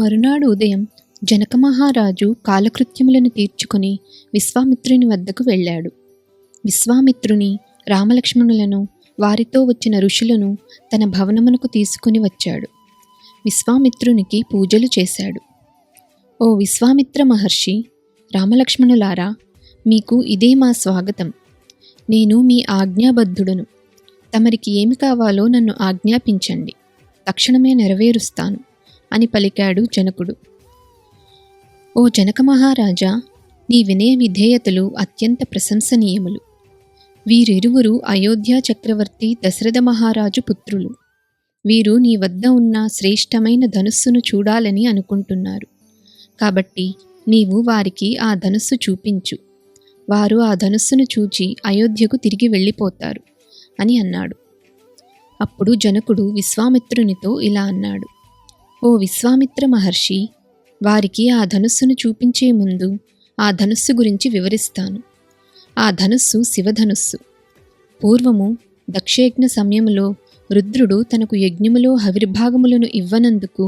మరునాడు ఉదయం జనక మహారాజు కాలకృత్యములను తీర్చుకొని విశ్వామిత్రుని వద్దకు వెళ్ళాడు. విశ్వామిత్రుని, రామలక్ష్మణులను, వారితో వచ్చిన ఋషులను తన భవనమునకు తీసుకుని వచ్చాడు. విశ్వామిత్రునికి పూజలు చేశాడు. ఓ విశ్వామిత్ర మహర్షి, రామలక్ష్మణులారా, మీకు ఇదే మా స్వాగతం. నేను మీ ఆజ్ఞాబద్ధుడను. తమరికి ఏమి కావాలో నన్ను ఆజ్ఞాపించండి, తక్షణమే నెరవేరుస్తాను అని పలికాడు జనకుడు. ఓ జనక మహారాజా, నీ వినయ విధేయతలు అత్యంత ప్రశంసనీయములు. వీరిరువురు అయోధ్య చక్రవర్తి దశరథ మహారాజు పుత్రులు. వీరు నీ వద్ద ఉన్న శ్రేష్టమైన ధనుస్సును చూడాలని అనుకుంటున్నారు. కాబట్టి నీవు వారికి ఆ ధనుస్సు చూపించు. వారు ఆ ధనుస్సును చూచి అయోధ్యకు తిరిగి వెళ్ళిపోతారు అని అన్నాడు. అప్పుడు జనకుడు విశ్వామిత్రునితో ఇలా అన్నాడు. ఓ విశ్వామిత్ర మహర్షి, వారికి ఆ ధనుస్సును చూపించే ముందు ఆ ధనుస్సు గురించి వివరిస్తాను. ఆ ధనుస్సు శివధనుస్సు. పూర్వము దక్షయజ్ఞ సమయంలో రుద్రుడు తనకు యజ్ఞములో హవిర్భాగములను ఇవ్వనందుకు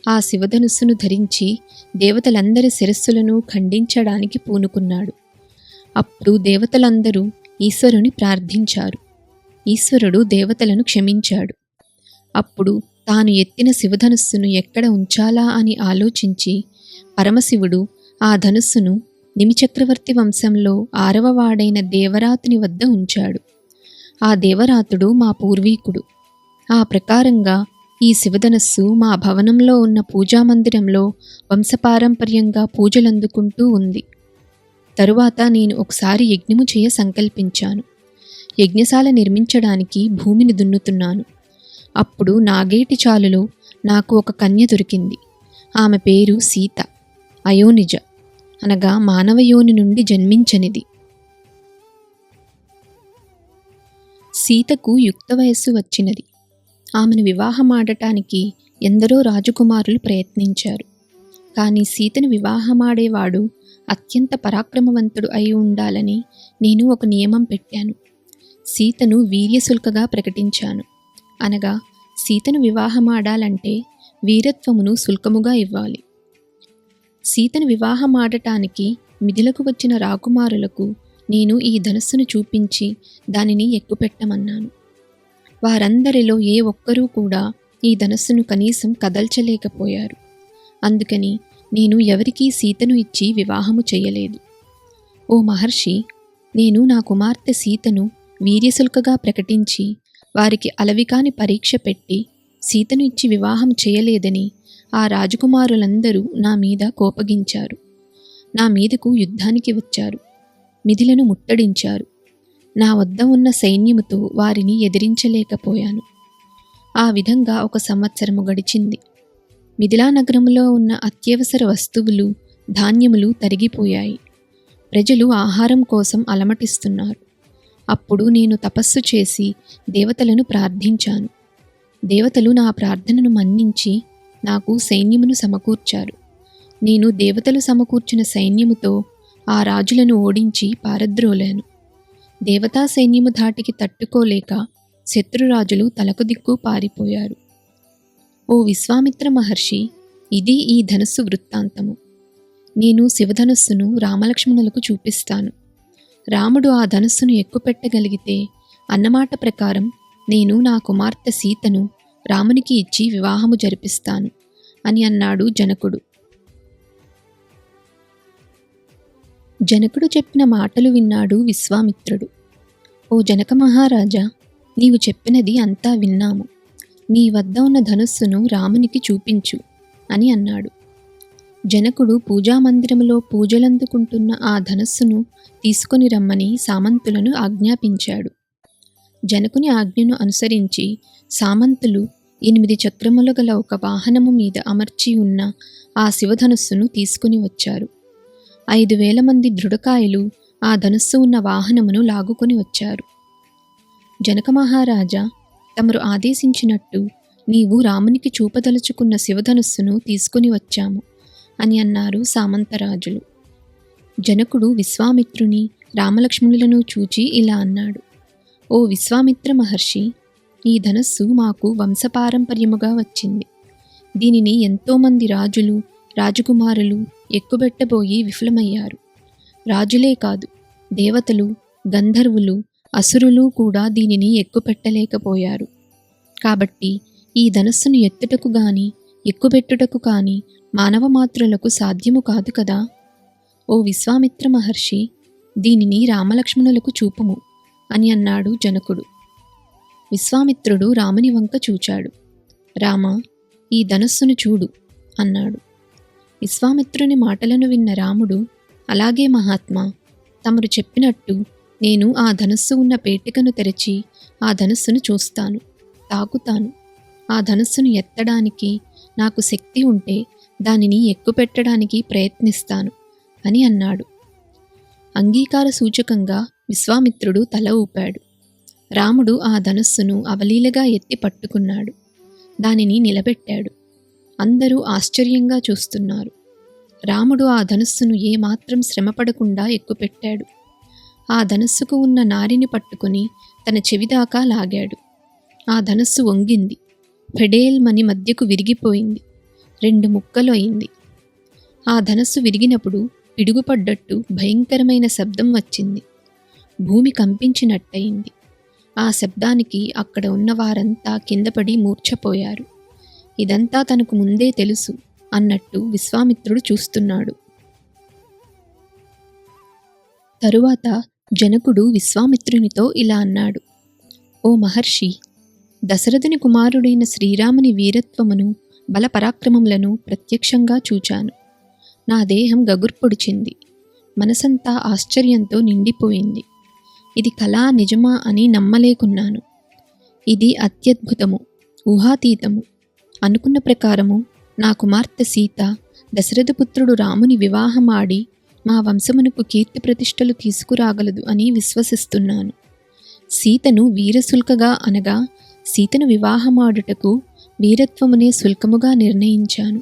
ఆ శివధనుస్సును ధరించి దేవతలందరి శిరస్సులను ఖండించడానికి పూనుకున్నాడు. అప్పుడు దేవతలందరూ ఈశ్వరుని ప్రార్థించారు. ఈశ్వరుడు దేవతలను క్షమించాడు. అప్పుడు తాను ఎత్తిన శివధనుస్సును ఎక్కడ ఉంచాలా అని ఆలోచించి పరమశివుడు ఆ ధనుస్సును నిమిచక్రవర్తి వంశంలో 6వ వాడైన దేవరాతుని వద్ద ఉంచాడు. ఆ దేవరాతుడు మా పూర్వీకుడు. ఆ ప్రకారంగా ఈ శివధనస్సు మా భవనంలో ఉన్న పూజామందిరంలో వంశపారంపర్యంగా పూజలందుకుంటూ ఉంది. తరువాత నేను ఒకసారి యజ్ఞము చేయ సంకల్పించాను. యజ్ఞశాల నిర్మించడానికి భూమిని దున్నుతున్నాను. అప్పుడు నాగేటి చాలులో నాకు ఒక కన్య దొరికింది. ఆమె పేరు సీత. అయోనిజ అనగా మానవయోని నుండి జన్మించనిది. సీతకు యుక్త వయస్సు వచ్చినది. ఆమెను వివాహమాడటానికి ఎందరో రాజకుమారులు ప్రయత్నించారు. కానీ సీతను వివాహమాడేవాడు అత్యంత పరాక్రమవంతుడు అయి ఉండాలని నేను ఒక నియమం పెట్టాను. సీతను వీర్యశుల్కగా ప్రకటించాను. అనగా సీతను వివాహమాడాలంటే వీరత్వమును శుల్కముగా ఇవ్వాలి. సీతను వివాహమాడటానికి మిథిలకు వచ్చిన రాకుమారులకు నేను ఈ ధనుస్సును చూపించి దానిని ఎక్కుపెట్టమన్నాను. వారందరిలో ఏ ఒక్కరూ కూడా ఈ ధనుస్సును కనీసం కదల్చలేకపోయారు. అందుకని నేను ఎవరికీ సీతను ఇచ్చి వివాహము చేయలేదు. ఓ మహర్షి, నేను నా కుమార్తె సీతను వీర్యశుల్కగా ప్రకటించి వారికి అలవికాని పరీక్ష పెట్టి సీతను ఇచ్చి వివాహం చేయలేదని ఆ రాజకుమారులందరూ నా మీద కోపగించారు. నా మీదకు యుద్ధానికి వచ్చారు. మిథిలను ముట్టడించారు. నా వద్ద ఉన్న సైన్యముతో వారిని ఎదిరించలేకపోయాను. ఆ విధంగా 1 సంవత్సరము గడిచింది. మిథిలా నగరములో ఉన్న అత్యవసర వస్తువులు, ధాన్యములు తరిగిపోయాయి. ప్రజలు ఆహారం కోసం అలమటిస్తున్నారు. అప్పుడు నేను తపస్సు చేసి దేవతలను ప్రార్థించాను. దేవతలు నా ప్రార్థనను మన్నించి నాకు సైన్యమును సమకూర్చారు. నేను దేవతలు సమకూర్చిన సైన్యముతో ఆ రాజులను ఓడించి పారద్రోలాను. దేవతా సైన్యము ధాటికి తట్టుకోలేక శత్రురాజులు తలకు దిక్కు పారిపోయారు. ఓ విశ్వామిత్ర మహర్షి, ఇది ఈ ధనుస్సు వృత్తాంతము. నేను శివధనుస్సును రామలక్ష్మణులకు చూపిస్తాను. రాముడు ఆ ధనుస్సును ఎక్కుపెట్టగలిగితే అన్నమాట ప్రకారం నేను నా కుమార్తె సీతను రామునికి ఇచ్చి వివాహము జరిపిస్తాను అని అన్నాడు జనకుడు. జనకుడు చెప్పిన మాటలు విన్నాడు విశ్వామిత్రుడు. ఓ జనక మహారాజా, నీవు చెప్పినది అంతా విన్నాము. నీ వద్ద ఉన్న ధనుస్సును రామునికి చూపించు అని అన్నాడు. జనకుడు పూజామందిరములో పూజలందుకుంటున్న ఆ ధనుస్సును తీసుకొని రమ్మని సామంతులను ఆజ్ఞాపించాడు. జనకుని ఆజ్ఞను అనుసరించి సామంతులు 8 చక్రములు గల ఒక వాహనము మీద అమర్చి ఉన్న ఆ శివధనుస్సును తీసుకుని వచ్చారు. 5,000 మంది దృఢకాయలు ఆ ధనుస్సు ఉన్న వాహనమును లాగుకొని వచ్చారు. జనక మహారాజా, తమరు ఆదేశించినట్టు నీవు రామునికి చూపదలుచుకున్న శివధనుస్సును తీసుకుని వచ్చాము అని అన్నారు సామంతరాజులు. జనకుడు విశ్వామిత్రుని, రామలక్ష్మణులను చూచి ఇలా అన్నాడు. ఓ విశ్వామిత్ర మహర్షి, ఈ ధనస్సు మాకు వంశపారంపర్యముగా వచ్చింది. దీనిని ఎంతోమంది రాజులు, రాజకుమారులు ఎక్కుబెట్టబోయి విఫలమయ్యారు. రాజులే కాదు, దేవతలు, గంధర్వులు, అసురులు కూడా దీనిని ఎక్కుపెట్టలేకపోయారు. కాబట్టి ఈ ధనస్సును ఎత్తుటకు గాని ఎక్కుబెట్టుటకు కాని మానవమాత్రులకు సాధ్యము కాదు కదా. ఓ విశ్వామిత్ర మహర్షి, దీనిని రామలక్ష్మణులకు చూపుము అని అన్నాడు జనకుడు. విశ్వామిత్రుడు రాముని వంక చూచాడు. రామా, ఈ ధనస్సును చూడు అన్నాడు. విశ్వామిత్రుని మాటలను విన్న రాముడు, అలాగే మహాత్మా, తమరు చెప్పినట్టు నేను ఆ ధనస్సు ఉన్న పేటికను తెరచి ఆ ధనస్సును చూస్తాను, తాకుతాను. ఆ ధనస్సును ఎత్తడానికి నాకు శక్తి ఉంటే దానిని ఎక్కుపెట్టడానికి ప్రయత్నిస్తాను అని అన్నాడు. అంగీకార సూచకంగా విశ్వామిత్రుడు తల ఊపాడు. రాముడు ఆ ధనస్సును అవలీలగా ఎత్తి పట్టుకున్నాడు. దానిని నిలబెట్టాడు. అందరూ ఆశ్చర్యంగా చూస్తున్నారు. రాముడు ఆ ధనస్సును ఏమాత్రం శ్రమపడకుండా ఎక్కుపెట్టాడు. ఆ ధనస్సుకు ఉన్న నారిని పట్టుకుని తన చెవిదాకా లాగాడు. ఆ ధనస్సు వంగింది. ఫెడేల్మని మధ్యకు విరిగిపోయింది. 2 ముక్కలు అయింది. ఆ ధనస్సు విరిగినప్పుడు పిడుగుపడ్డట్టు భయంకరమైన శబ్దం వచ్చింది. భూమి కంపించినట్టయింది. ఆ శబ్దానికి అక్కడ ఉన్న వారంతా కిందపడి మూర్ఛపోయారు. ఇదంతా తనకు ముందే తెలుసు అన్నట్టు విశ్వామిత్రుడు చూస్తున్నాడు. తరువాత జనకుడు విశ్వామిత్రునితో ఇలా అన్నాడు. ఓ మహర్షి, దశరథుని కుమారుడైన శ్రీరాముని వీరత్వమును, బలపరాక్రమములను ప్రత్యక్షంగా చూచాను. నా దేహం గగుర్పొడిచింది. మనసంతా ఆశ్చర్యంతో నిండిపోయింది. ఇది కళా నిజమా అని నమ్మలేకున్నాను. ఇది అత్యద్భుతము, ఊహాతీతము. అనుకున్న ప్రకారము నా కుమార్తె సీత దశరథపుత్రుడు రాముని వివాహమాడి మా వంశమునకు కీర్తి ప్రతిష్టలు తీసుకురాగలదు అని విశ్వసిస్తున్నాను. సీతను వీరశుల్కగా అనగా సీతను వివాహమాడుటకు వీరత్వమునే శుల్కముగా నిర్ణయించాను.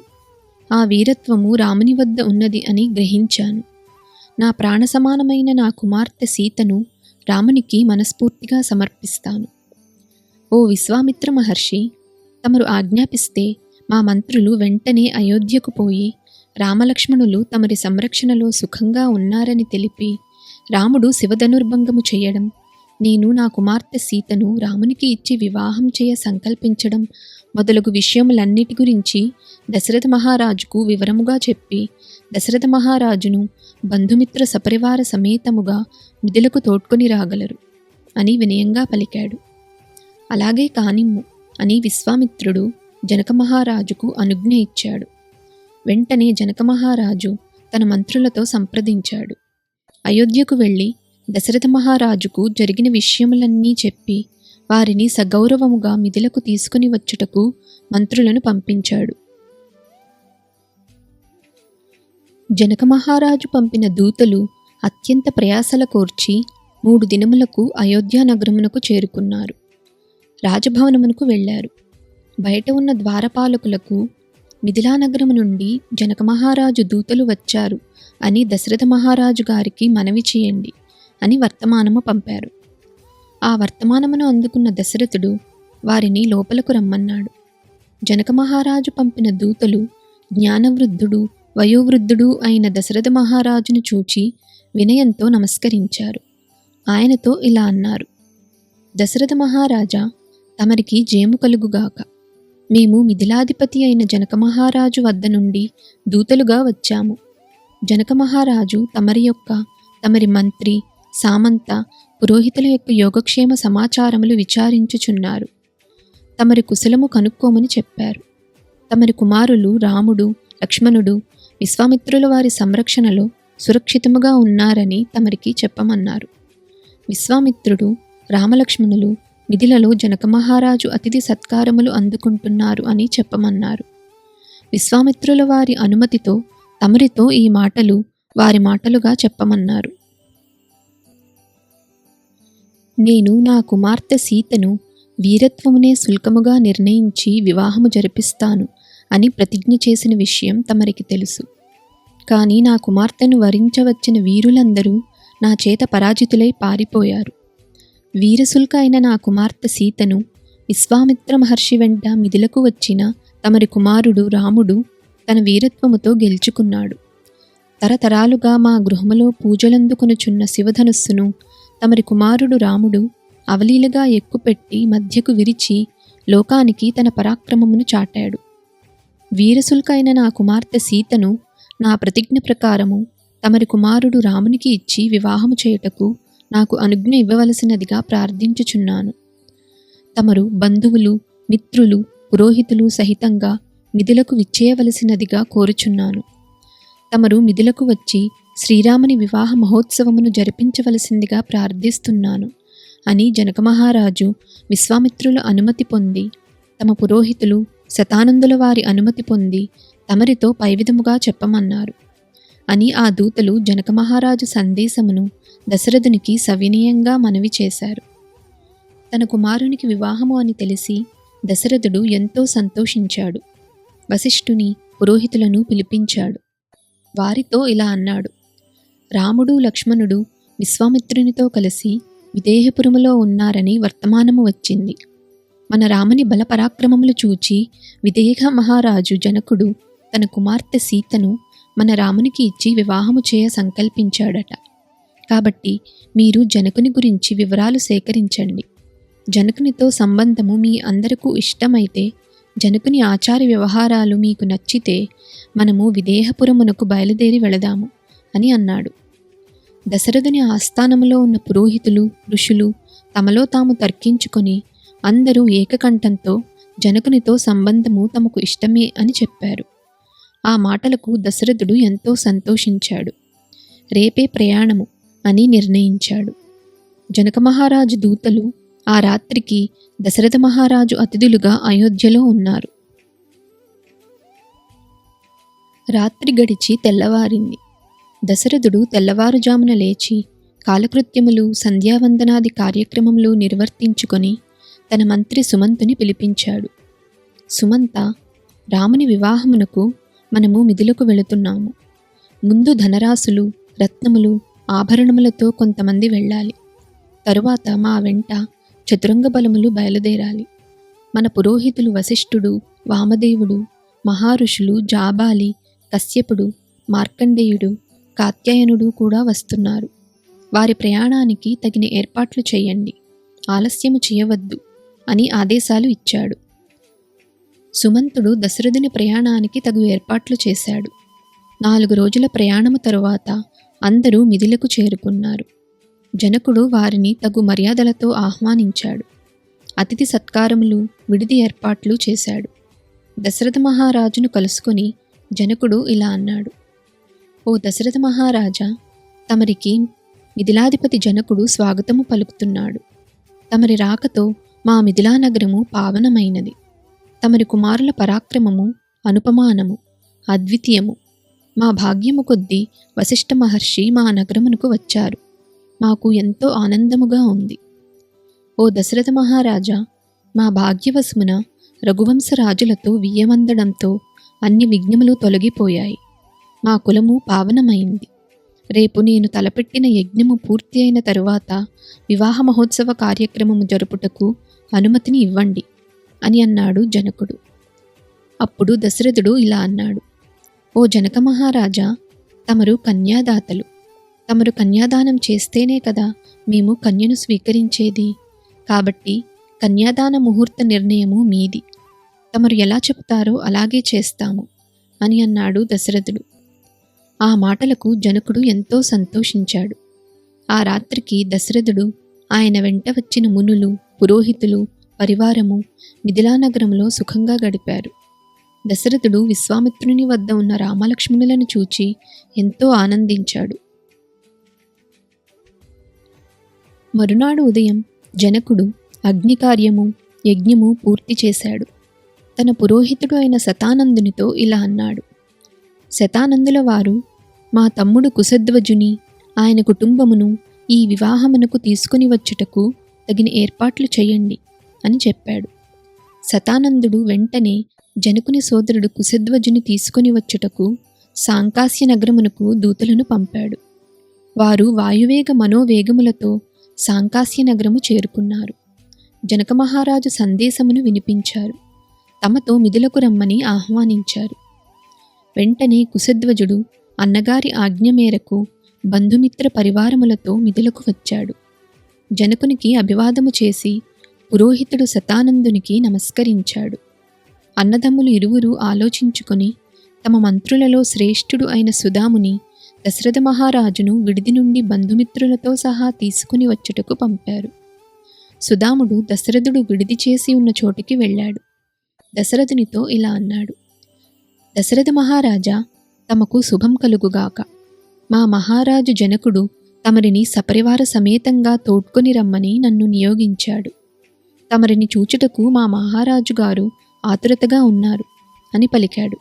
ఆ వీరత్వము రాముని వద్ద ఉన్నది అని గ్రహించాను. నా ప్రాణసమానమైన నా కుమార్తె సీతను రామునికి మనస్ఫూర్తిగా సమర్పిస్తాను. ఓ విశ్వామిత్ర మహర్షి, తమరు ఆజ్ఞాపిస్తే మా మంత్రులు వెంటనే అయోధ్యకు పోయి రామలక్ష్మణులు తమరి సంరక్షణలో సుఖంగా ఉన్నారని తెలిపి రాముడు శివధనుర్భంగము చేయడం, నేను నా కుమార్తె సీతను రామునికి ఇచ్చి వివాహం చేయ సంకల్పించడం మొదలగు విషయములన్నిటి గురించి దశరథ మహారాజుకు వివరముగా చెప్పి దశరథ మహారాజును బంధుమిత్ర సపరివార సమేతముగా మిథిలకు తోడ్కొని రాగలరు అని వినయంగా పలికాడు. అలాగే కానిమ్ము అని విశ్వామిత్రుడు జనక మహారాజుకు అనుజ్ఞ ఇచ్చాడు. వెంటనే జనక మహారాజు తన మంత్రులతో సంప్రదించాడు. అయోధ్యకు వెళ్ళి దశరథ మహారాజుకు జరిగిన విషయములన్నీ చెప్పి వారిని సగౌరవముగా మిథిలకు తీసుకుని వచ్చుటకు మంత్రులను పంపించాడు. జనక మహారాజు పంపిన దూతలు అత్యంత ప్రయాసల కోర్చి 3 దినములకు అయోధ్య నగరమునకు చేరుకున్నారు. రాజభవనమునకు వెళ్ళారు. బయట ఉన్న ద్వారపాలకులకు మిథిలా నగరము నుండి జనక మహారాజు దూతలు వచ్చారు అని దశరథ మహారాజు గారికి మనవి చేయండి అని వర్తమానము పంపారు. ఆ వర్తమానమును అందుకున్న దశరథుడు వారిని లోపలకు రమ్మన్నాడు. జనక మహారాజు పంపిన దూతలు జ్ఞానవృద్ధుడు, వయోవృద్ధుడు అయిన దశరథ మహారాజును చూచి వినయంతో నమస్కరించారు. ఆయనతో ఇలా అన్నారు. దశరథ మహారాజా, తమరికి జయము కలుగుగాక. మేము మిథిలాధిపతి అయిన జనక మహారాజు వద్ద నుండి దూతలుగా వచ్చాము. జనక మహారాజు తమరి మంత్రి, సామంత, పురోహితుల యొక్క యోగక్షేమ సమాచారములు విచారించుచున్నారు. తమరి కుశలము కనుక్కోమని చెప్పారు. తమరి కుమారులు రాముడు, లక్ష్మణుడు విశ్వామిత్రుల వారి సంరక్షణలో సురక్షితముగా ఉన్నారని తమరికి చెప్పమన్నారు. విశ్వామిత్రుడు, రామలక్ష్మణులు మిథిలలో జనక మహారాజు అతిథి సత్కారములు అందుకుంటున్నారు అని చెప్పమన్నారు. విశ్వామిత్రుల వారి అనుమతితో తమరితో ఈ మాటలు వారి మాటలుగా చెప్పమన్నారు. నేను నా కుమార్తె సీతను వీరత్వమునే శుల్కముగా నిర్ణయించి వివాహము జరిపిస్తాను అని ప్రతిజ్ఞ చేసిన విషయం తమరికి తెలుసు. కానీ నా కుమార్తెను వరించవచ్చిన వీరులందరూ నా చేత పరాజితులై పారిపోయారు. వీరశుల్క అయిన నా కుమార్తె సీతను విశ్వామిత్ర మహర్షి వెంట మిథిలకు వచ్చిన తమరి కుమారుడు రాముడు తన వీరత్వముతో గెలుచుకున్నాడు. తరతరాలుగా మా గృహములో పూజలందుకొనుచున్న శివధనుస్సును తమరి కుమారుడు రాముడు అవలీలగా ఎక్కుపెట్టి మధ్యకు విరిచి లోకానికి తన పరాక్రమమును చాటాడు. వీరసుల్కైన నా కుమార్తె సీతను నా ప్రతిజ్ఞ ప్రకారము తమరి కుమారుడు రామునికి ఇచ్చి వివాహము చేయుటకు నాకు అనుజ్ఞ ఇవ్వవలసినదిగా ప్రార్థించుచున్నాను. తమరు బంధువులు, మిత్రులు, పురోహితులు సహితంగా మిథిలకు విచ్చేయవలసినదిగా కోరుచున్నాను. తమరు మిథిలకు వచ్చి శ్రీరాముని వివాహ మహోత్సవమును జరిపించవలసిందిగా ప్రార్థిస్తున్నాను అని జనకమహారాజు విశ్వామిత్రుల అనుమతి పొంది, తమ పురోహితులు శతానందుల వారి అనుమతి పొంది తమరితో పై విధముగా చెప్పమన్నారు అని ఆ దూతలు జనకమహారాజు సందేశమును దశరథునికి సవినయంగా మనవి చేశారు. తన కుమారునికి వివాహము అని తెలిసి దశరథుడు ఎంతో సంతోషించాడు. వశిష్ఠుని, పురోహితులను పిలిపించాడు. వారితో ఇలా అన్నాడు: రాముడు, లక్ష్మణుడు విశ్వామిత్రునితో కలిసి విదేహపురములో ఉన్నారని వర్తమానము వచ్చింది. మన రాముని బలపరాక్రమములు చూచి విదేహ మహారాజు జనకుడు తన కుమార్తె సీతను మన రామునికి ఇచ్చి వివాహము చేయ సంకల్పించాడట. కాబట్టి మీరు జనకుని గురించి వివరాలు సేకరించండి. జనకునితో సంబంధము మీ అందరికీ ఇష్టమైతే, జనకుని ఆచార వ్యవహారాలు మీకు నచ్చితే మనము విదేహపురమునకు బయలుదేరి వెళదాము అని అన్నాడు. దశరథుని ఆస్థానములో ఉన్న పురోహితులు, ఋషులు తమలో తాము తర్కించుకొని అందరూ ఏకకంఠంతో జనకునితో సంబంధము తమకు ఇష్టమే అని చెప్పారు. ఆ మాటలకు దశరథుడు ఎంతో సంతోషించాడు. రేపే ప్రయాణము అని నిర్ణయించాడు. జనక మహారాజు దూతలు ఆ రాత్రికి దశరథ మహారాజు అతిథులుగా అయోధ్యలో ఉన్నారు. రాత్రి గడిచి తెల్లవారింది. దశరథుడు తెల్లవారుజామున లేచి కాలకృత్యములు, సంధ్యావందనాది కార్యక్రమములు నిర్వర్తించుకొని తన మంత్రి సుమంతుని పిలిపించాడు. సుమంత, రాముని వివాహమునకు మనము మిథిలకు వెళుతున్నాము. ముందు ధనరాశులు, రత్నములు, ఆభరణములతో కొంతమంది వెళ్ళాలి. తరువాత మా వెంట చతురంగ బలములు బయలుదేరాలి. మన పురోహితులు వశిష్ఠుడు, వామదేవుడు, మహారుషులు జాబాలి, కశ్యపుడు, మార్కండేయుడు, కాత్యాయనుడు కూడా వస్తున్నారు. వారి ప్రయాణానికి తగిన ఏర్పాట్లు చేయండి, ఆలస్యము చేయవద్దు అని ఆదేశాలు ఇచ్చాడు. సుమంతుడు దశరథుని ప్రయాణానికి తగు ఏర్పాట్లు చేశాడు. 4 రోజుల ప్రయాణము తరువాత అందరూ మిథిలకు చేరుకున్నారు. జనకుడు వారిని తగు మర్యాదలతో ఆహ్వానించాడు. అతిథి సత్కారములు, విడిది ఏర్పాట్లు చేశాడు. దశరథ మహారాజును కలుసుకొని జనకుడు ఇలా అన్నాడు: ఓ దశరథ మహారాజా, తమరికి మిథిలాధిపతి జనకుడు స్వాగతము పలుకుతున్నాడు. తమరి రాకతో మా మిథిలా నగరము పావనమైనది. తమరి కుమారుల పరాక్రమము అనుపమానము, అద్వితీయము. మా భాగ్యము కొద్దీ వశిష్ఠ మహర్షి మా నగరమునకు వచ్చారు. మాకు ఎంతో ఆనందముగా ఉంది. ఓ దశరథ మహారాజా, మా భాగ్యవశమున రఘువంశరాజులతో వియ్యమందడంతో అన్ని విఘ్నములు తొలగిపోయాయి. మా కులము పావనమైంది. రేపు నేను తలపెట్టిన యజ్ఞము పూర్తి అయిన తరువాత వివాహ మహోత్సవ కార్యక్రమము జరుపుటకు అనుమతిని ఇవ్వండి అని అన్నాడు జనకుడు. అప్పుడు దశరథుడు ఇలా అన్నాడు: ఓ జనక మహారాజా, తమరు కన్యాదాతలు. తమరు కన్యాదానం చేస్తేనే కదా మేము కన్యను స్వీకరించేది. కాబట్టి కన్యాదాన ముహూర్త నిర్ణయము మీది. తమరు ఎలా చెప్తారో అలాగే చేస్తాము అని అన్నాడు దశరథుడు. ఆ మాటలకు జనకుడు ఎంతో సంతోషించాడు. ఆ రాత్రికి దశరథుడు, ఆయన వెంట వచ్చిన మునులు, పురోహితులు, పరివారము మిథిలానగరంలో సుఖంగా గడిపారు. దశరథుడు విశ్వామిత్రుని వద్ద ఉన్న రామలక్ష్మణులను చూచి ఎంతో ఆనందించాడు. మరునాడు ఉదయం జనకుడు అగ్నికార్యము, యజ్ఞము పూర్తి చేశాడు. తన పురోహితుడు అయిన శతానందునితో ఇలా అన్నాడు: శతానందుల వారు, మా తమ్ముడు కుశధ్వజుని, ఆయన కుటుంబమును ఈ వివాహమునకు తీసుకుని వచ్చుటకు తగిన ఏర్పాట్లు చేయండి అని చెప్పాడు. శతానందుడు వెంటనే జనకుని సోదరుడు కుశధ్వజుని తీసుకుని వచ్చుటకు సాంకాస్య నగరమునకు దూతలను పంపాడు. వారు వాయువేగ మనోవేగములతో సాంకాస్య నగరము చేరుకున్నారు. జనక మహారాజు సందేశమును వినిపించారు. తమతో మిథులకు రమ్మని ఆహ్వానించారు. వెంటనే కుశధ్వజుడు అన్నగారి ఆజ్ఞ మేరకు బంధుమిత్ర పరివారములతో మిథులకు వచ్చాడు. జనకునికి అభివాదము చేసి పురోహితుడు శతానందునికి నమస్కరించాడు. అన్నదమ్ములు ఇరువురు ఆలోచించుకొని తమ మంత్రులలో శ్రేష్ఠుడు అయిన సుదాముని దశరథ మహారాజును విడిది నుండి బంధుమిత్రులతో సహా తీసుకుని వచ్చుటకు పంపారు. సుదాముడు దశరథుడు విడిది చేసి ఉన్న చోటికి వెళ్ళాడు. దశరథునితో ఇలా అన్నాడు: దశరథ మహారాజా, తమకు శుభం కలుగుగాక. మా మహారాజు జనకుడు తమరిని సపరివార సమేతంగా తోడ్కొని రమ్మని నన్ను నియోగించాడు. తమరిని చూచుటకు మా మహారాజు గారు ఆతురతగా ఉన్నారు అని పలికాడు.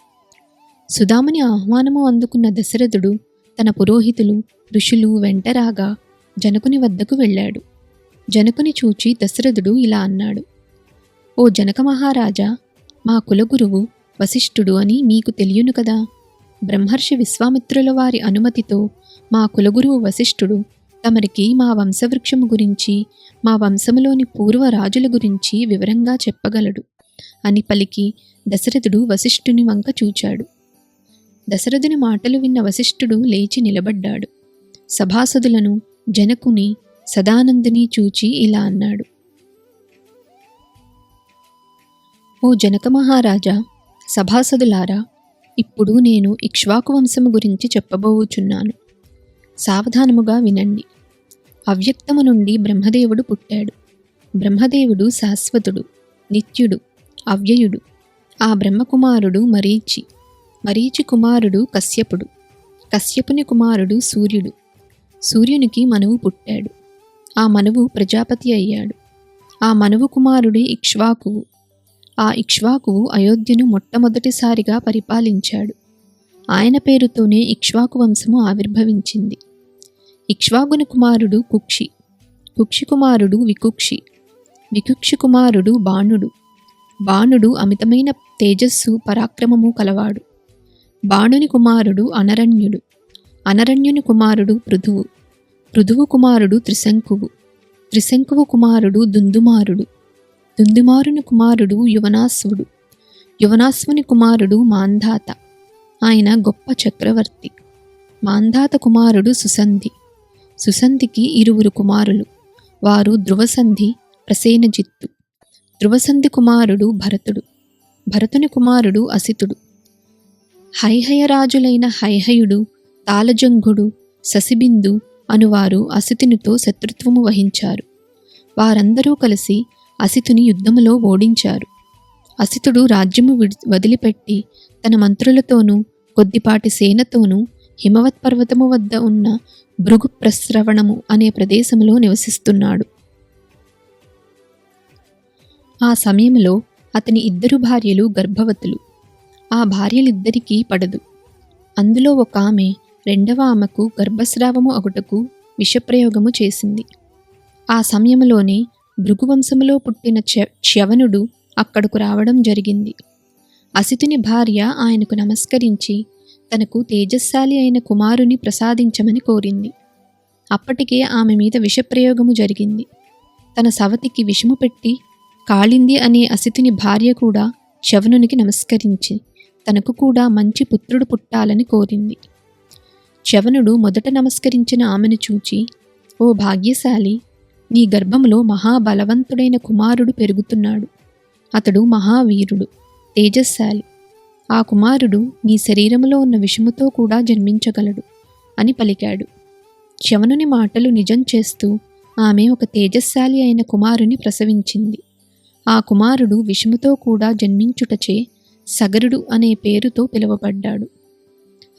సుదాముని ఆహ్వానము అందుకున్న దశరథుడు తన పురోహితులు ఋషులు వెంటరాగా జనకుని వద్దకు వెళ్ళాడు. జనకుని చూచి దశరథుడు ఇలా అన్నాడు: ఓ జనక మహారాజా, మా కులగురువు వశిష్ఠుడు అని మీకు తెలియను కదా. బ్రహ్మర్షి విశ్వామిత్రుల వారి అనుమతితో మా కులగురువు వశిష్ఠుడు తమరికి మా వంశవృక్షము గురించి, మా వంశములోని పూర్వ రాజుల గురించి వివరంగా చెప్పగలడు అని పలికి దశరథుడు వశిష్ఠుని వంక చూచాడు. దశరథుని మాటలు విన్న వశిష్ఠుడు లేచి నిలబడ్డాడు. సభాసదులను, జనకుని, సదానందుని చూచి ఇలా అన్నాడు: ఓ జనక మహారాజా, సభాసదులారా, ఇప్పుడు నేను ఇక్ష్వాకు వంశము గురించి చెప్పబోచున్నాను. సావధానముగా వినండి. అవ్యక్తము నుండి బ్రహ్మదేవుడు పుట్టాడు. బ్రహ్మదేవుడు శాశ్వతుడు, నిత్యుడు, అవ్యయుడు. ఆ బ్రహ్మకుమారుడు మరీచి. మరీచి కుమారుడు కశ్యపుడు. కశ్యపుని కుమారుడు సూర్యుడు. సూర్యునికి మనువు పుట్టాడు. ఆ మనువు ప్రజాపతి అయ్యాడు. ఆ మనువు కుమారుడే ఇక్ష్వాకువు. ఆ ఇక్ష్వాకువు అయోధ్యను మొట్టమొదటిసారిగా పరిపాలించాడు. ఆయన పేరుతోనే ఇక్ష్వాకు వంశము ఆవిర్భవించింది. ఇక్ష్వాకుని కుమారుడు కుక్షి. కుక్షి కుమారుడు వికుక్షి. వికుక్షి కుమారుడు బాణుడు. బాణుడు అమితమైన తేజస్సు పరాక్రమము కలవాడు. బాణుని కుమారుడు అనరణ్యుడు. అనరణ్యుని కుమారుడు పృథువు. పృథువు కుమారుడు త్రిశంకువు. త్రిశంకువు కుమారుడు దుందుమారుడు. దుందుమారుని కుమారుడు యువనాశ్వుడు. యువనాశ్వుని కుమారుడు మాంధాత. ఆయన గొప్ప చక్రవర్తి. మాంధాత కుమారుడు సుసంధి. సుసంధికి ఇరువురు కుమారులు. వారు ధ్రువసంధి, ప్రసేనజిత్తు. ధ్రువసంధి కుమారుడు భరతుడు. భరతుని కుమారుడు అసితుడు. హైహయరాజులైన హైహయుడు, తాళజంఘుడు, శశిబిందు అనువారు అసితునితో శత్రుత్వము వహించారు. వారందరూ కలిసి అసితుని యుద్ధములో ఓడించారు. అసితుడు రాజ్యము వదిలిపెట్టి తన మంత్రులతోనూ కొద్దిపాటి సేనతోనూ హిమవత్ పర్వతము వద్ద ఉన్న భృగు ప్రస్రవణము అనే ప్రదేశంలో నివసిస్తున్నాడు. ఆ సమయంలో అతని ఇద్దరు భార్యలు గర్భవతులు. ఆ భార్యలిద్దరికీ పడదు. అందులో ఒక ఆమె రెండవ ఆమెకు గర్భస్రావము అగుటకు విషప్రయోగము చేసింది. ఆ సమయంలోనే భృగువంశములో పుట్టిన చ్యవనుడు అక్కడకు రావడం జరిగింది. అసితుని భార్య ఆయనకు నమస్కరించి తనకు తేజస్శాలి అయిన కుమారుని ప్రసాదించమని కోరింది. అప్పటికే ఆమె మీద విషప్రయోగము జరిగింది. తన సవతికి విషము పెట్టి కాళింది అనే అసితుని భార్య కూడా చ్యవనునికి నమస్కరించి తనకు కూడా మంచి పుత్రుడు పుట్టాలని కోరింది. చ్యవనుడు మొదట నమస్కరించిన ఆమెను చూచి, ఓ భాగ్యశాలి, నీ గర్భములో మహాబలవంతుడైన కుమారుడు పెరుగుతున్నాడు. అతడు మహావీరుడు, తేజస్శాలి. ఆ కుమారుడు నీ శరీరములో ఉన్న విషముతో కూడా జన్మించగలడు అని పలికాడు. చ్యవనుని మాటలు నిజం చేస్తూ ఆమె ఒక తేజస్శాలి అయిన కుమారుని ప్రసవించింది. ఆ కుమారుడు విషముతో కూడా జన్మించుటచే సగరుడు అనే పేరుతో పిలువబడ్డాడు.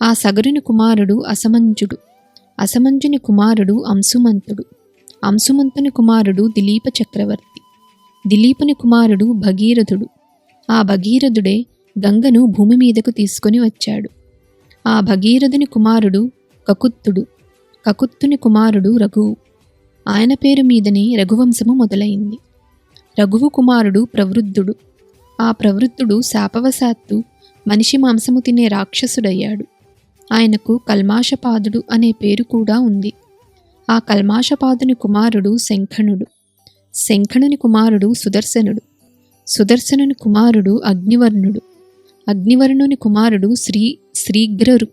ఆ సగరుని కుమారుడు అసమంజుడు. అసమంజుని కుమారుడు అంశుమంతుడు. అంశుమంతుని కుమారుడు దిలీప చక్రవర్తి. దిలీపుని కుమారుడు భగీరథుడు. ఆ భగీరథుడే గంగను భూమి మీదకు తీసుకొని వచ్చాడు. ఆ భగీరథుని కుమారుడు కకుత్తుడు. కకుత్తుని కుమారుడు రఘువు. ఆయన పేరు మీదనే రఘువంశము మొదలైంది. రఘువు కుమారుడు ప్రవృద్ధుడు. ఆ ప్రవృద్ధుడు శాపవశాత్తు మనిషి మాంసము తినే రాక్షసుడయ్యాడు. ఆయనకు కల్మాషపాదుడు అనే పేరు కూడా ఉంది. ఆ కల్మాషపాదుని కుమారుడు శంఖణుడు. శంఖణుని కుమారుడు సుదర్శనుడు. సుదర్శనుని కుమారుడు అగ్నివర్ణుడు. అగ్నివర్ణుని కుమారుడు శ్రీగ్రగురు.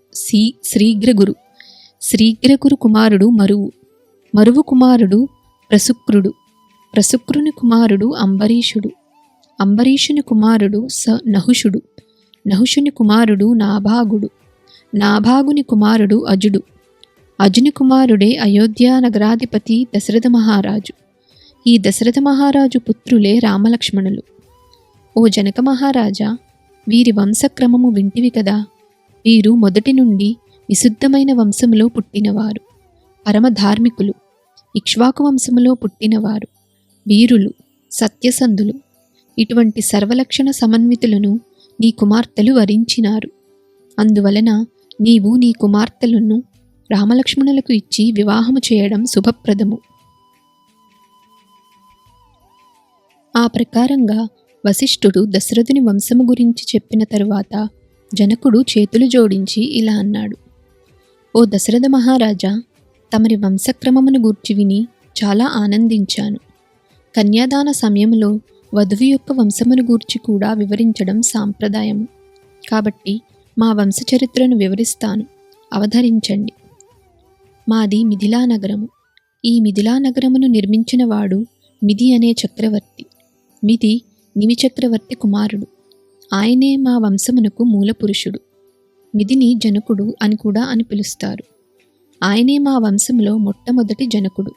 శ్రీగ్రగురు కుమారుడు మరువు. మరువు కుమారుడు ప్రసుక్రుడు. ప్రసుక్రుని కుమారుడు అంబరీషుడు. అంబరీషుని కుమారుడు నహుషుడు. నహుషుని కుమారుడు నాభాగుడు. నాభాగుని కుమారుడు అజుడు. అజుని కుమారుడే అయోధ్యా నగరాధిపతి దశరథ మహారాజు. ఈ దశరథ మహారాజు పుత్రులే రామలక్ష్మణులు. ఓ జనక మహారాజా, వీరి వంశక్రమము వింటివి కదా. వీరు మొదటి నుండి విశుద్ధమైన వంశములో పుట్టినవారు. పరమధార్మికులు. ఇక్ష్వాకు వంశములో పుట్టినవారు. వీరులు, సత్యసంధులు. ఇటువంటి సర్వలక్షణ సమన్వితులను నీ కుమార్తెలు వరించినారు. అందువలన నీవు నీ కుమార్తెలను రామలక్ష్మణులకు ఇచ్చి వివాహము చేయడం శుభప్రదము. ఆ ప్రకారంగా వశిష్ఠుడు దశరథుని వంశము గురించి చెప్పిన తరువాత జనకుడు చేతులు జోడించి ఇలా అన్నాడు: ఓ దశరథ మహారాజా, తమరి వంశక్రమమును గూర్చి విని చాలా ఆనందించాను. కన్యాదాన సమయంలో వధువు యొక్క వంశమును గూర్చి కూడా వివరించడం సాంప్రదాయము. కాబట్టి మా వంశచరిత్రను వివరిస్తాను, అవధరించండి. మాది మిథిలా నగరము. ఈ మిథిలా నగరమును నిర్మించినవాడు మిథి అనే చక్రవర్తి. మిథి నిమిచక్రవర్తి కుమారుడు. ఆయనే మా వంశమునకు మూలపురుషుడు. మిథిని జనకుడు అని కూడా అని పిలుస్తారు. ఆయనే మా వంశంలో మొట్టమొదటి జనకుడు.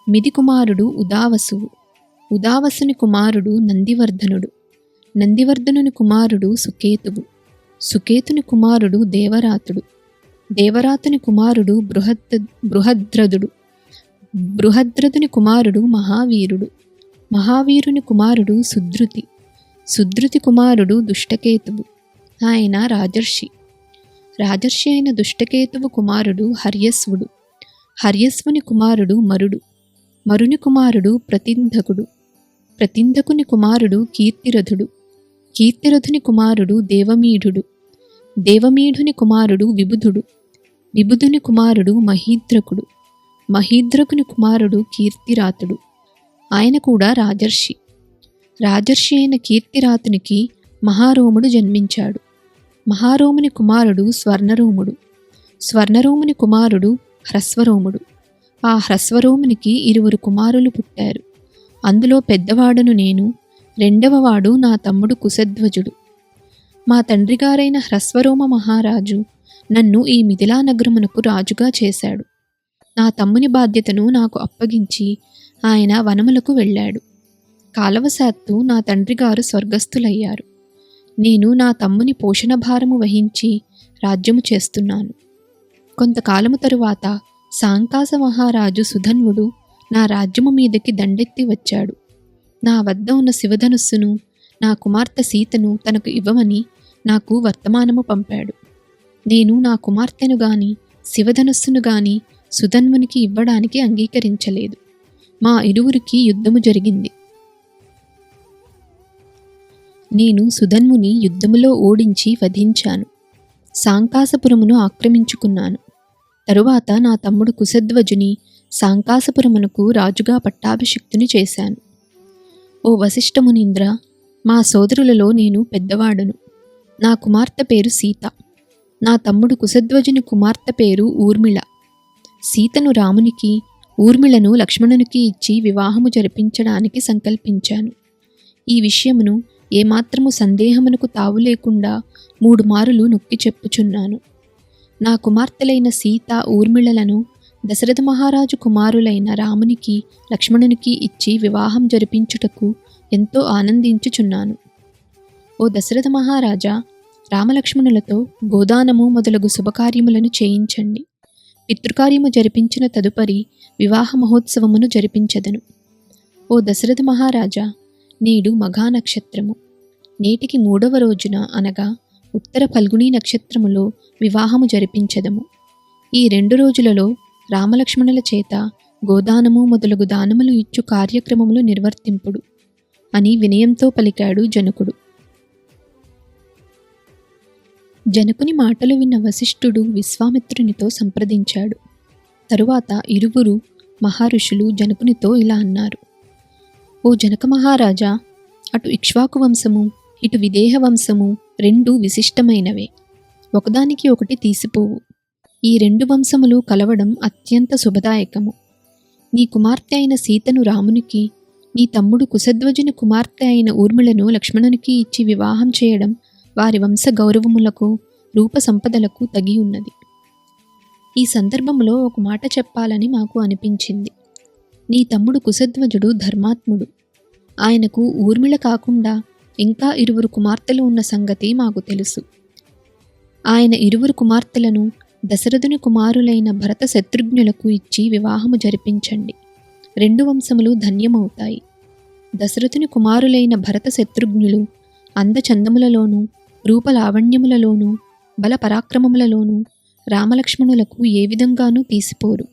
మిథి కుమారుడు ఉదావసువు. ఉదావసుని కుమారుడు నందివర్ధనుడు. నందివర్ధనుని కుమారుడు సుకేతువు. సుకేతుని కుమారుడు దేవరాతుడు. దేవరాతుని కుమారుడు బృహద్రథుడు. బృహద్రథుని కుమారుడు మహావీరుడు. మహావీరుని కుమారుడు సుధృతి. సుధృతి కుమారుడు దుష్టకేతువు. ఆయన రాజర్షి. రాజర్షి అయిన దుష్టకేతువు కుమారుడు హర్యస్వుడు. హర్యస్వుని కుమారుడు మరుడు. మరుని కుమారుడు ప్రతింధకుడు. ప్రతింధకుని కుమారుడు కీర్తిరథుడు. కీర్తిరథుని కుమారుడు దేవమీఢుడు. దేవమీఢుని కుమారుడు విబుధుడు. విబుధుని కుమారుడు మహీద్రకుడు. మహీద్రకుని కుమారుడు కీర్తిరాతుడు. ఆయన కూడా రాజర్షి. రాజర్షి అయిన కీర్తిరాతునికి మహారోముడు జన్మించాడు. మహారోముని కుమారుడు స్వర్ణరోముడు. స్వర్ణరోముని కుమారుడు హ్రస్వరోముడు. ఆ హ్రస్వరోమునికి 2 కుమారులు పుట్టారు. అందులో పెద్దవాడను నేను, రెండవవాడు నా తమ్ముడు కుశధ్వజుడు. మా తండ్రిగారైన హ్రస్వరోమ మహారాజు నన్ను ఈ మిథిలా నగరమునకు రాజుగా చేశాడు. నా తమ్ముని బాధ్యతను నాకు అప్పగించి ఆయన వనములకు వెళ్ళాడు. కాలవశాత్తు నా తండ్రిగారు స్వర్గస్థులయ్యారు. నేను నా తమ్ముని పోషణ భారము వహించి రాజ్యము చేస్తున్నాను. కొంతకాలము తరువాత సాంకాస మహారాజు సుధన్వుడు నా రాజ్యము మీదకి దండెత్తి వచ్చాడు. నా వద్ద ఉన్న శివధనుస్సును, నా కుమార్తె సీతను తనకు ఇవ్వమని నాకు వర్తమానము పంపాడు. నేను నా కుమార్తెను గాని శివధనుస్సును గాని సుధన్వునికి ఇవ్వడానికి అంగీకరించలేదు. మా ఇరువురికి యుద్ధము జరిగింది. నేను సుధన్వుని యుద్ధములో ఓడించి వధించాను. సాంకాసపురమును ఆక్రమించుకున్నాను. తరువాత నా తమ్ముడు కుశధ్వజుని సాంకాసపురమునకు రాజుగా పట్టాభిషిక్తుని చేశాను. ఓ వశిష్ఠమునీంద్ర, మా సోదరులలో నేను పెద్దవాడును. నా కుమార్తె పేరు సీత. నా తమ్ముడు కుశధ్వజుని కుమార్తె పేరు ఊర్మిళ. సీతను రామునికి, ఊర్మిళను లక్ష్మణునికి ఇచ్చి వివాహము జరిపించడానికి సంకల్పించాను. ఈ విషయమును ఏమాత్రము సందేహమునకు తావు లేకుండా 3 మారులు నొక్కి చెప్పుచున్నాను. నా కుమార్తెలైన సీత, ఊర్మిళలను దశరథ మహారాజు కుమారులైన రామునికి, లక్ష్మణునికి ఇచ్చి వివాహం జరిపించుటకు ఎంతో ఆనందించుచున్నాను. ఓ దశరథ మహారాజా, రామలక్ష్మణులతో గోదానము మొదలగు శుభకార్యములను చేయించండి. పితృకార్యము జరిపించిన తదుపరి వివాహ మహోత్సవమును జరిపించదను. ఓ దశరథ మహారాజా, నేడు మఘా నక్షత్రము. నేటికి 3వ రోజున అనగా ఉత్తర ఫల్గుణీ నక్షత్రములో వివాహము జరిపించదము. ఈ 2 రోజులలో రామలక్ష్మణుల చేత గోదానము మొదలగు దానములు ఇచ్చు కార్యక్రమములు నిర్వర్తింపుడు అని వినయంతో పలికాడు జనకుడు. జనకుని మాటలు విన్న వశిష్ఠుడు విశ్వామిత్రునితో సంప్రదించాడు. తరువాత ఇరువురు మహర్షులు జనకునితో ఇలా అన్నారు: ఓ జనక మహారాజా, అటు ఇక్ష్వాకు వంశము ఇటు విదేహ వంశము రెండు విశిష్టమైనవే, ఒకదానికి ఒకటి తీసిపోవు. ఈ రెండు వంశములు కలవడం అత్యంత శుభదాయకము. నీ కుమార్తె అయిన సీతను రామునికి, నీ తమ్ముడు కుశధ్వజుని కుమార్తె అయిన ఊర్మిళను లక్ష్మణునికి ఇచ్చి వివాహం చేయడం వారి వంశ గౌరవములకు రూప సంపదలకు తగి ఉన్నది. ఈ సందర్భంలో ఒక మాట చెప్పాలని మాకు అనిపించింది. నీ తమ్ముడు కుశధ్వజుడు ధర్మాత్ముడు. ఆయనకు ఊర్మిళ కాకుండా ఇంకా 2 కుమార్తెలు ఉన్న సంగతి మాకు తెలుసు. ఆయన 2 కుమార్తెలను దశరథుని కుమారులైన భరత శత్రుఘ్నులకు ఇచ్చి వివాహము జరిపించండి. 2 వంశములు ధన్యమవుతాయి. దశరథుని కుమారులైన భరత శత్రుఘ్నులు అందచందములలోనూ రూపలావణ్యములలోనూ బల పరాక్రమములలోనూ రామలక్ష్మణులకు ఏ విధంగానూ తీసిపోరు.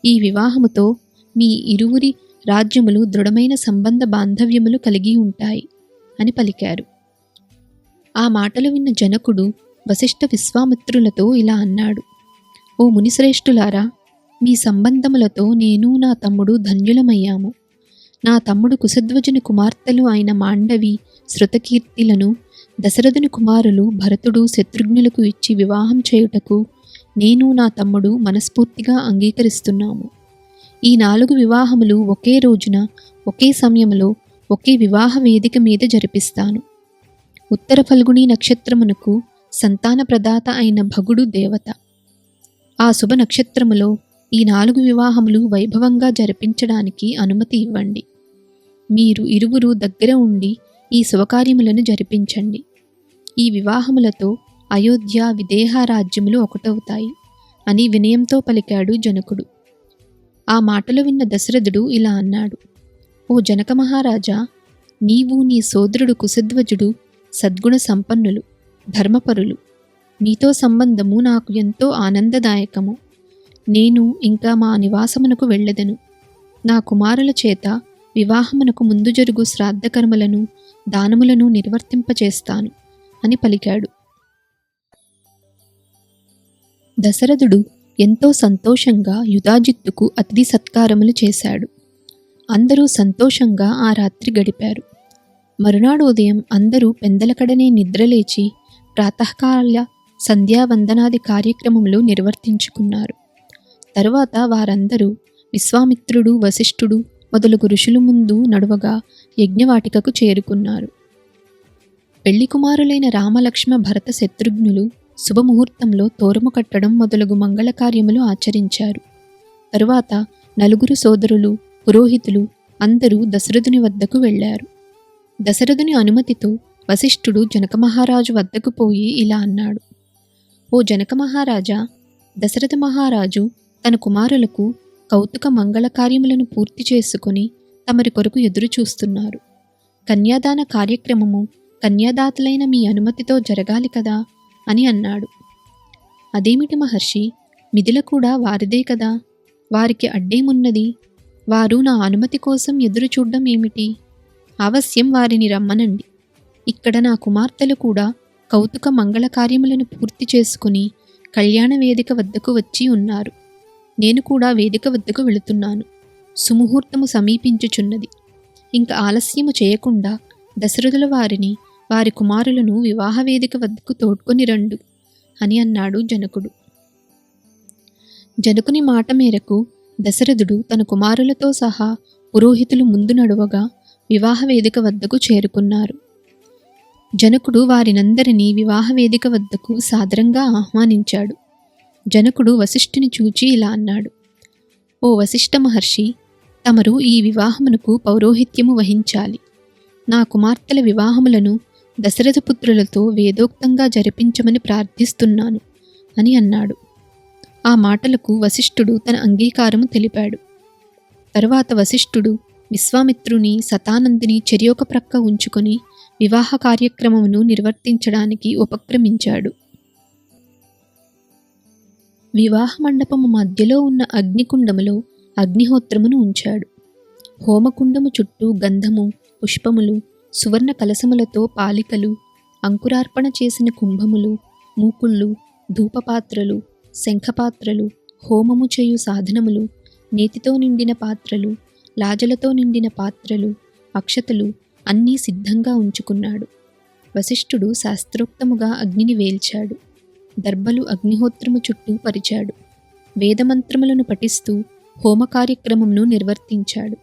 ఈ వివాహముతో మీ ఇరువురి రాజ్యములు దృఢమైన సంబంధ బాంధవ్యములు కలిగి ఉంటాయి అని పలికారు. ఆ మాటలు విన్న జనకుడు వశిష్ఠ విశ్వామిత్రులతో ఇలా అన్నాడు. ఓ మునిశ్రేష్ఠులారా, మీ సంబంధములతో నేను నా తమ్ముడు ధన్యులమయ్యాము. నా తమ్ముడు కుశధ్వజుని కుమార్తెలు అయిన మాండవి శృతకీర్తిలను దశరథుని కుమారులు భరతుడు శత్రుఘ్నులకు ఇచ్చి వివాహం చేయుటకు నేను నా తమ్ముడు మనస్ఫూర్తిగా అంగీకరిస్తున్నాము. ఈ 4 వివాహములు ఒకే రోజున ఒకే సమయంలో ఒకే వివాహ వేదిక మీద జరిపిస్తాను. ఉత్తర ఫల్గుణి నక్షత్రమునకు సంతాన ప్రదాత అయిన భగుడు దేవత. ఆ శుభ నక్షత్రములో ఈ 4 వివాహములు వైభవంగా జరిపించడానికి అనుమతి ఇవ్వండి. మీరు ఇరువురు దగ్గర ఉండి ఈ శుభకార్యములను జరిపించండి. ఈ వివాహములతో అయోధ్య విదేహ రాజ్యములు ఒకటవుతాయి అని వినయంతో పలికాడు జనకుడు. ఆ మాటలు విన్న దశరథుడు ఇలా అన్నాడు. ఓ జనక మహారాజా, నీవు నీ సోదరుడు కుశధ్వజుడు సద్గుణ సంపన్నులు, ధర్మపరులు. మీతో సంబంధము నాకు ఎంతో ఆనందదాయకము. నేను ఇంకా మా నివాసమునకు వెళ్ళదను. నా కుమారుల చేత వివాహమునకు ముందు జరుగు శ్రాద్ధకర్మలను దానములను నిర్వర్తింపచేస్తాను అని పలికాడు. దశరథుడు ఎంతో సంతోషంగా యుధాజిత్తుకు అతిథి సత్కారములు చేశాడు. అందరూ సంతోషంగా ఆ రాత్రి గడిపారు. మరునాడు ఉదయం అందరూ పెందలకడనే నిద్రలేచి ప్రాతకాల సంధ్యావందనాది కార్యక్రమములు నిర్వర్తించుకున్నారు. తరువాత వారందరూ విశ్వామిత్రుడు, వశిష్ఠుడు మొదలగు ఋషుల ముందు నడువగా యజ్ఞవాటికకు చేరుకున్నారు. పెళ్లి కుమారులైన రామలక్ష్మ భరత శత్రుఘ్నులు శుభముహూర్తంలో తోరము కట్టడం మొదలగు మంగళ కార్యములు ఆచరించారు. తరువాత 4 సోదరులు, పురోహితులు అందరూ దశరథుని వద్దకు వెళ్ళారు. దశరథుని అనుమతితో వశిష్ఠుడు జనక మహారాజు వద్దకు పోయి ఇలా అన్నాడు. ఓ జనక మహారాజా, దశరథ మహారాజు తన కుమారులకు కౌతుక మంగళ కార్యములను పూర్తి చేసుకుని తమరి కొరకు ఎదురు చూస్తున్నారు. కన్యాదాన కార్యక్రమము కన్యాదాతలైన మీ అనుమతితో జరగాలి కదా అని అన్నాడు. అదేమిటి మహర్షి, మిథిల కూడా వారిదే కదా, వారికి అడ్డేమున్నది? వారు నా అనుమతి కోసం ఎదురు చూడడం ఏమిటి? అవశ్యం వారిని రమ్మనండి. ఇక్కడ నా కుమార్తెలు కూడా కౌతుక మంగళ కార్యములను పూర్తి చేసుకుని కళ్యాణ వేదిక వద్దకు వచ్చి ఉన్నారు. నేను కూడా వేదిక వద్దకు వెళుతున్నాను. సుముహూర్తము సమీపించుచున్నది. ఇంక ఆలస్యము చేయకుండా దశరథుల వారిని వారి కుమారులను వివాహ వేదిక వద్దకు తోడ్కొని రండు అని అన్నాడు జనకుడు. జనకుని మాట మేరకు దశరథుడు తన కుమారులతో సహా పురోహితులు ముందు నడువగా వివాహ వేదిక వద్దకు చేరుకున్నారు. జనకుడు వారినందరినీ వివాహ వేదిక వద్దకు సాదరంగా ఆహ్వానించాడు. జనకుడు వశిష్ఠుని చూచి ఇలా అన్నాడు. ఓ వశిష్ఠ మహర్షి, తమరు ఈ వివాహమునకు పౌరోహిత్యము వహించాలి. నా కుమార్తెల వివాహములను దశరథపుత్రులతో వేదోక్తంగా జరిపించమని ప్రార్థిస్తున్నాను అని అన్నాడు. ఆ మాటలకు వశిష్ఠుడు తన అంగీకారము తెలిపాడు. తరువాత వశిష్ఠుడు విశ్వామిత్రుని, శతానందిని చెరియొక ప్రక్క ఉంచుకొని వివాహ కార్యక్రమమును నిర్వర్తించడానికి ఉపక్రమించాడు. వివాహ మండపము మధ్యలో ఉన్న అగ్నికుండములో అగ్నిహోత్రమును ఉంచాడు. హోమకుండము చుట్టూ గంధము, పుష్పములు, సువర్ణ కలశములతో పాలికలు, అంకురార్పణ చేసిన కుంభములు, మూకుళ్ళు, ధూపపాత్రలు, శంఖపాత్రలు, హోమము చేయు సాధనములు, నేతితో నిండిన పాత్రలు, లాజలతో నిండిన పాత్రలు, అక్షతలు, అన్నీ సిద్ధంగా ఉంచుకున్నాడు. వశిష్ఠుడు శాస్త్రోక్తముగా అగ్నిని వేల్చాడు. దర్భలు అగ్నిహోత్రము చుట్టూ పరిచాడు. వేదమంత్రములను పఠిస్తూ హోమ కార్యక్రమమును నిర్వర్తించాడు.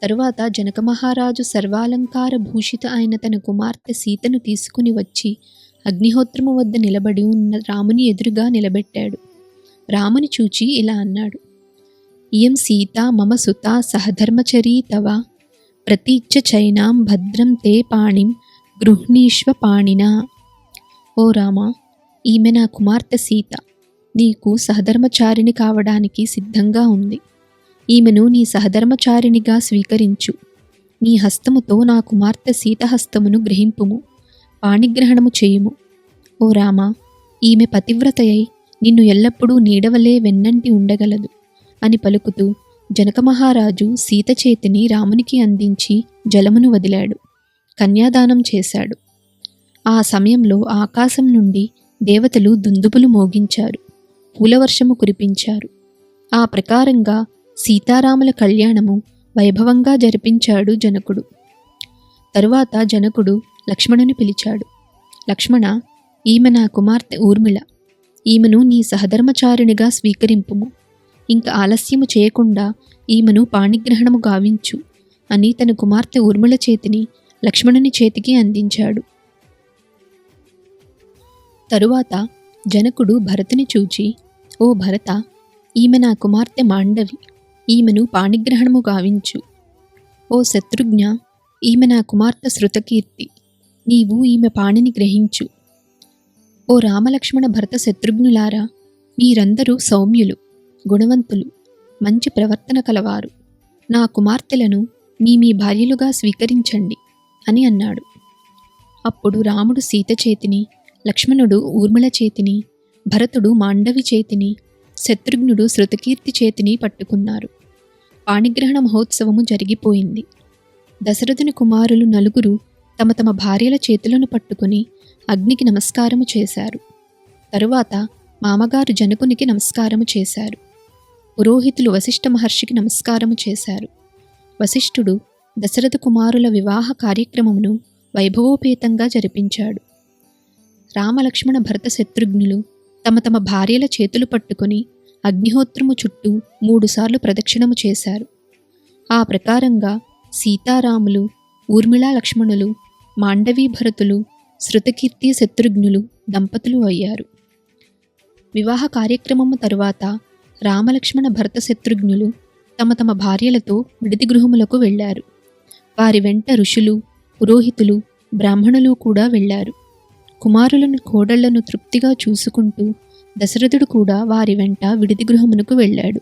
తరువాత జనకమహారాజు సర్వాలంకార భూషిత అయిన తన కుమార్తె సీతను తీసుకుని వచ్చి అగ్నిహోత్రము వద్ద నిలబడి ఉన్న రాముని ఎదురుగా నిలబెట్టాడు. రాముని చూచి ఇలా అన్నాడు: ఇయం సీత మమ సుత సహధర్మచరీ తవ ప్రతీచ్ఛ చైనాం భద్రం తే పాణిం గృహ్ణీష్వ పాణినా. ఓ రామా, ఈమె నా కుమార్తె సీత, నీకు సహధర్మచారిణి కావడానికి సిద్ధంగా ఉంది. ఈమెను నీ సహధర్మచారిణిగా స్వీకరించు. నీ హస్తముతో నా కుమార్తె సీతహస్తమును గ్రహింపుము, పాణిగ్రహణము చేయుము. ఓ రామా, ఈమె పతివ్రతయై నిన్ను ఎల్లప్పుడూ నీడవలే వెన్నంటి ఉండగలదు అని పలుకుతూ జనకమహారాజు సీత చేతిని రామునికి అందించి జలమును వదిలాడు. కన్యాదానం చేశాడు. ఆ సమయంలో ఆకాశం నుండి దేవతలు దుందుబులు మోగించారు, పూలవర్షము కురిపించారు. ఆ ప్రకారంగా సీతారాముల కళ్యాణము వైభవంగా జరిపించాడు జనకుడు. తరువాత జనకుడు లక్ష్మణుని పిలిచాడు. లక్ష్మణ, ఈమె నా కుమార్తె ఊర్మిళ. ఈమెను నీ సహధర్మచారిణిగా స్వీకరింపుము. ఇంక ఆలస్యము చేయకుండా ఈమెను పాణిగ్రహణము గావించు అని తన కుమార్తె ఊర్మిళ చేతిని లక్ష్మణుని చేతికి అందించాడు. తరువాత జనకుడు భరతుని చూచి, ఓ భరత, ఈమె నా కుమార్తె మాండవి. ఈమెను పాణిగ్రహణము గావించు. ఓ శత్రుఘ్న, ఈమె నా కుమార్తె శృతకీర్తి. నీవు ఈమె పాణిని గ్రహించు. ఓ రామలక్ష్మణ భరత శత్రుఘ్నులారా, మీరందరూ సౌమ్యులు, గుణవంతులు, మంచి ప్రవర్తన కలవారు. నా కుమార్తెలను మీ భార్యలుగా స్వీకరించండి అని అన్నాడు. అప్పుడు రాముడు సీత చేతిని, లక్ష్మణుడు ఊర్మిళ చేతిని, భరతుడు మాండవి చేతిని, శత్రుఘ్నుడు శృతకీర్తి చేతిని పట్టుకున్నారు. పాణిగ్రహణ మహోత్సవము జరిగిపోయింది. దశరథుని కుమారులు నలుగురు తమ తమ భార్యల చేతులను పట్టుకుని అగ్నికి నమస్కారము చేశారు. తరువాత మామగారు జనకునికి నమస్కారము చేశారు. పురోహితులు వశిష్ఠ మహర్షికి నమస్కారము చేశారు. వశిష్ఠుడు దశరథ కుమారుల వివాహ కార్యక్రమమును వైభవోపేతంగా జరిపించాడు. రామలక్ష్మణ భరత శత్రుఘ్నులు తమ తమ భార్యల చేతులు పట్టుకుని అగ్నిహోత్రము చుట్టూ 3 సార్లు ప్రదక్షిణము చేశారు. ఆ ప్రకారంగా సీతారాములు, ఊర్మిళా లక్ష్మణులు, మాండవీ భరతులు, శృతకీర్తి శత్రుఘ్నులు దంపతులు అయ్యారు. వివాహ కార్యక్రమము తరువాత రామలక్ష్మణ భరత శత్రుఘ్నులు తమ తమ భార్యలతో విడిది గృహములకు వెళ్ళారు. వారి వెంట ఋషులు, పురోహితులు, బ్రాహ్మణులు కూడా వెళ్ళారు. కుమారులను కోడళ్లను తృప్తిగా చూసుకుంటూ దశరథుడు కూడా వారి వెంట విడిది గృహమునకు వెళ్ళాడు.